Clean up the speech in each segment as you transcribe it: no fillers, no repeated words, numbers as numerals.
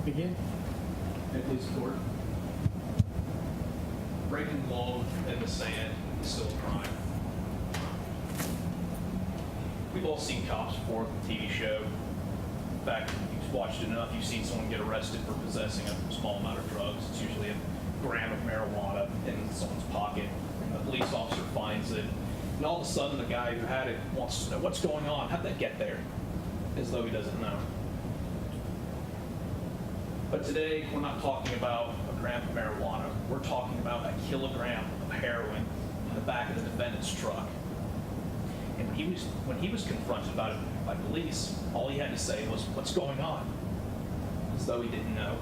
Begin. Please support. Breaking the law in the sand is still a crime. We've all seen Cops before, the TV show. In fact, if you've watched it enough, you've seen someone get arrested for possessing a small amount of drugs. It's usually a gram of marijuana in someone's pocket. And the police officer finds it. And all of a sudden, the guy who had it wants to know, what's going on? How'd that get there? As though he doesn't know. But today, we're not talking about a gram of marijuana. We're talking about a kilogram of heroin in the back of the defendant's truck. And when he was confronted about it by police, all he had to say was, "What's going on?" As though he didn't know.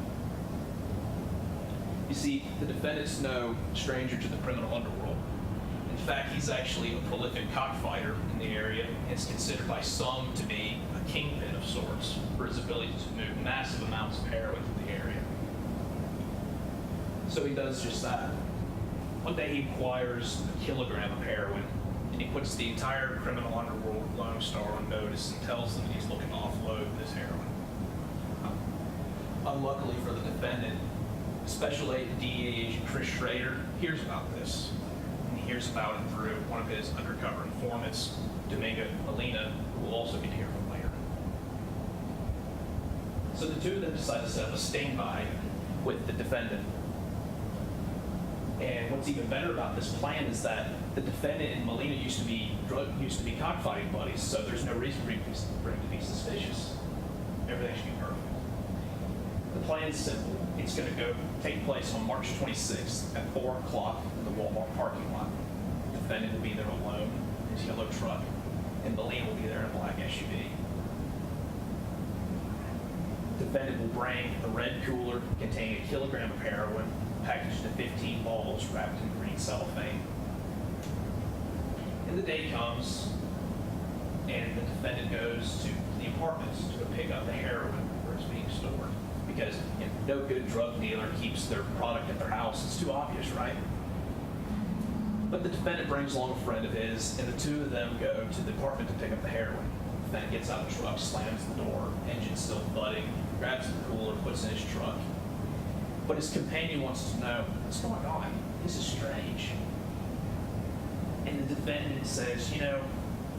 You see, the defendant's no stranger to the criminal underworld. In fact, he's actually a prolific cockfighter in the area and is considered by some to be a kingpin of sorts for his ability to move massive amounts of heroin through the area. So he does just that. One day he acquires a kilogram of heroin and he puts the entire criminal underworld of Lone Star on notice and tells them that he's looking to offload this heroin. Unluckily for the defendant, Special Agent DEA agent Chris Schrader hears about this. He hears about it through one of his undercover informants, Domingo Molina, who we'll also get to hear from later. So the two of them decide to set up a sting by with the defendant. And what's even better about this plan is that the defendant and Molina used to be cockfighting buddies, so there's no reason for him to be suspicious. Everything should be perfect. The plan is simple. It's going to take place on March 26th at 4 o'clock in the Walmart parking lot. The defendant will be there alone in his yellow truck, and Molina will be there in a black SUV. The defendant will bring a red cooler containing a kilogram of heroin packaged in 15 balls wrapped in green cellophane. And the day comes, and the defendant goes to the apartments to go pick up the heroin where it's being stored. Because no good drug dealer keeps their product at their house. It's too obvious, right? But the defendant brings along a friend of his, and the two of them go to the apartment to pick up the heroin. The defendant gets out of the truck, slams the door, engine still thudding, grabs the cooler, puts it in his truck. But his companion wants to know, what's going on? This is strange. And the defendant says,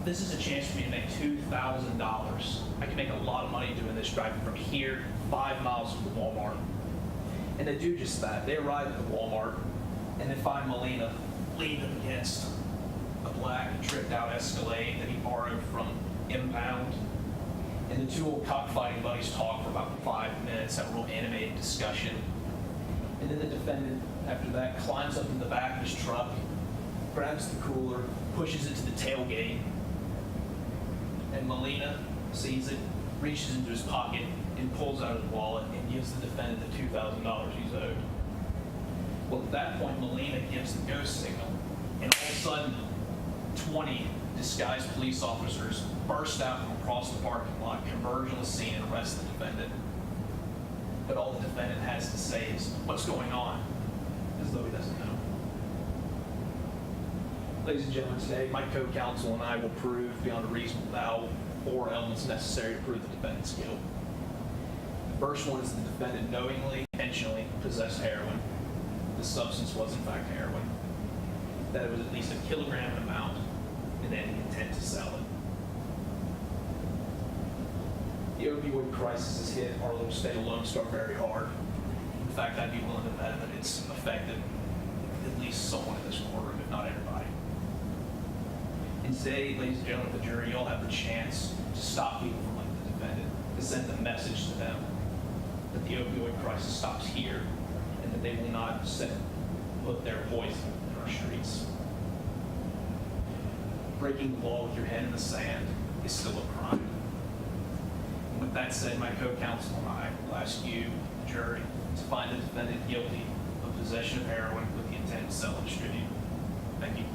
this is a chance for me to make $2,000. I can make a lot of money doing this, driving from here 5 miles to the Walmart. And they do just that. They arrive at the Walmart, and they find Molina leaning against a black, tripped-out Escalade that he borrowed from Impound. And the two old cockfighting buddies talk for about 5 minutes, have a real animated discussion. And then the defendant, after that, climbs up in the back of his truck, grabs the cooler, pushes it to the tailgate, and Molina sees it, reaches into his pocket, and pulls out his wallet and gives the defendant the $2,000 he's owed. Well, at that point, Molina gives the ghost signal, and all of a sudden, 20 disguised police officers burst out from across the parking lot, converge on the scene, and arrest the defendant. But all the defendant has to say is, "What's going on?" as though he doesn't know. Ladies and gentlemen, today my co-counsel and I will prove beyond a reasonable doubt 4 elements necessary to prove the defendant's guilt. The first one is the defendant knowingly, intentionally possessed heroin. The substance was in fact heroin. That it was at least a kilogram in amount, and then the intent to sell it. The opioid crisis has hit our little state of Lone Star very hard. In fact, I'd be willing to bet that it's affected at least someone in this courtroom, if not everybody. And today, ladies and gentlemen of the jury, you'll have the chance to stop people from like the defendant, to send the message to them that the opioid crisis stops here and that they will not put their poison in our streets. Breaking the law with your head in the sand is still a crime. And with that said, my co-counsel and I will ask you, the jury, to find the defendant guilty of possession of heroin with the intent to sell and distribute. Thank you.